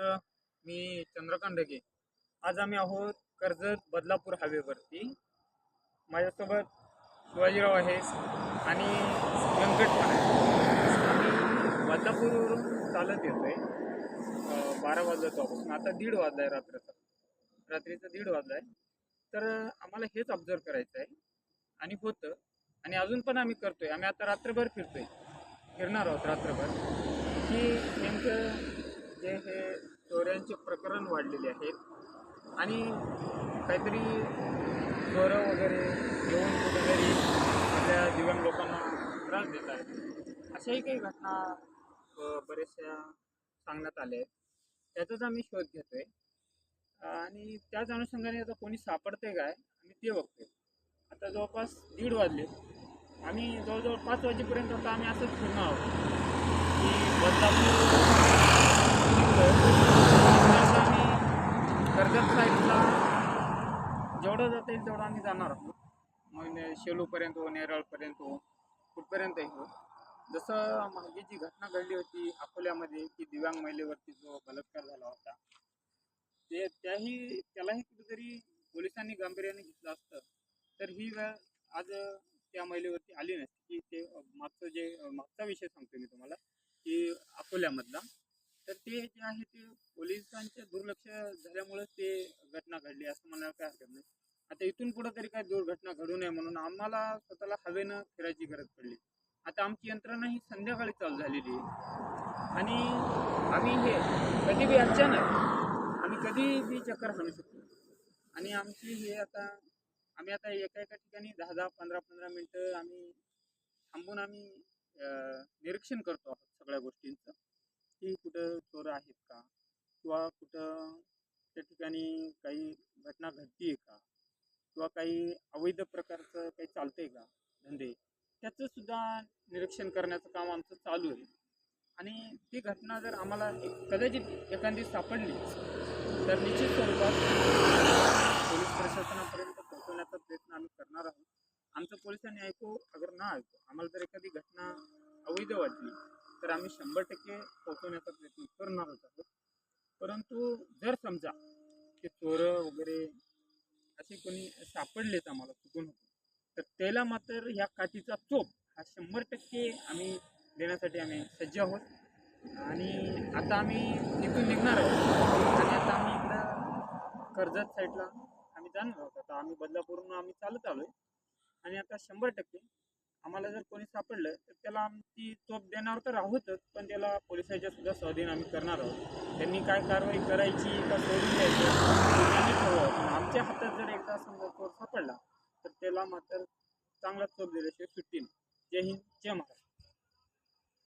मी चंद्रकांत ढगे. आज आम्ही आहोत कर्जत बदलापूर हायवेवरती. माझ्यासोबत शिवाजीराव आहे आणि व्यंकट पण आहे. आम्ही बदलापूरवरून चालत येतोय. 12 वाजल्यापासून आता 1:30 वाजलाय रात्रीचा 1:30 वाजलाय. तर आम्हाला हेच ऑब्झर्व करायचं आहे आणि होतं आणि अजून पण आम्ही करतोय. आम्ही आता रात्रभर फिरणार आहोत रात्रभर, की नेमकं जे हे चोऱ्यांचे प्रकरण वाढलेले आहेत आणि काहीतरी चोरं वगैरे येऊन कुठेतरी आपल्या दिव्यांग लोकांना त्रास देत आहेत. अशाही काही घटना बऱ्याचशा सांगण्यात आल्या आहेत. त्याचाच आम्ही शोध घेतोय आणि त्याच अनुषंगाने आता कोणी सापडते काय आम्ही ते बघतोय. आता जवळपास 1:30 वाजले. आम्ही जवळजवळ 5 वाजेपर्यंत आता आम्ही असंच फिरणार आहोत की बदलापूर आम्ही कर्जत साईडला जेवढं जाता येईल तेवढं आम्ही जाणार आहोत. मग शेलूपर्यंत हो, नेरळपर्यंत हो, कुठपर्यंतही हो. जसं मागे जी घटना घडली होती अकोल्यामध्ये की दिव्यांग महिलेवरती जो बलात्कार झाला होता, त्यालाही कुठेतरी पोलिसांनी गांभीर्याने घेतलं असतं तर ही वेळ आज त्या महिलेवरती आली नसती. की ते मागचा विषय सांगतो मी तुम्हाला की अकोल्यामधला. तर ते जे आहे ते पोलिसांचे दुर्लक्ष झाल्यामुळे ते घटना घडली असं म्हणायला काय हरकत नाही. आता इथून पुढे तरी काय दुर्घटना घडू नये म्हणून आम्हाला स्वतःला हवेनं फिरायची गरज पडली. आता आमची यंत्रणा ही संध्याकाळी चालू झालेली आहे आणि आम्ही हे कधी बी अचानक आम्ही कधी बी चक्कर हाणू शकतो आणि आमची हे आम्ही आता एका ठिकाणी 10-10, 15-15 मिनटं आम्ही थांबून आम्ही निरीक्षण करतो आहोत सगळ्या गोष्टींचं, की कुठं चोर आहेत का किंवा कुठं त्या ठिकाणी काही घटना घडतीये का किंवा काही अवैध प्रकारचं काही चालतंय का धंदे, त्याचं सुद्धा निरीक्षण करण्याचं काम आमचं चालू आहे. आणि ती घटना जर आम्हाला कदाचित एखादी सापडली तर निश्चित स्वरूपात पोलीस प्रशासनापर्यंत पोहोचवण्याचा प्रयत्न आम्ही करणार आहोत. आमचं पोलिसांनी ऐकू अगर ना ऐकू आम्हाला जर एखादी घटना अवैध वाटली तर आम्ही 100% पोहोचवण्याचा प्रयत्न करणार आहोत. परंतु जर समजा की चोरं वगैरे असे कोणी सापडलेच आम्हाला चुकून तर त्याला मात्र ह्या काठीचा चोप हा 100% आम्ही देण्यासाठी आम्ही सज्ज आहोत. आणि आता आम्ही इथून निघणार आहोत आणि आता आम्ही इकडं कर्जत साईडला आम्ही जाणार आहोत. आता आम्ही बदलापूरहून आम्ही चालत आलोय आणि आता 100% आम्हाला जर कोणी सापडलं तर त्याला आमची चोप देणार तर आहोतच, पण त्याला पोलिसांच्या सुद्धा स्वाधीन आम्ही करणार आहोत. त्यांनी काय कारवाई करायची का सोडून द्यायचं त्यांनी ठरवावं. पण आमच्या हातात जर एकदा समजा चोर सापडला तर त्याला मात्र चांगला चोप दिल्याशिवाय सुट्टी नाही. जय हिंद, जय महाराष्ट्र.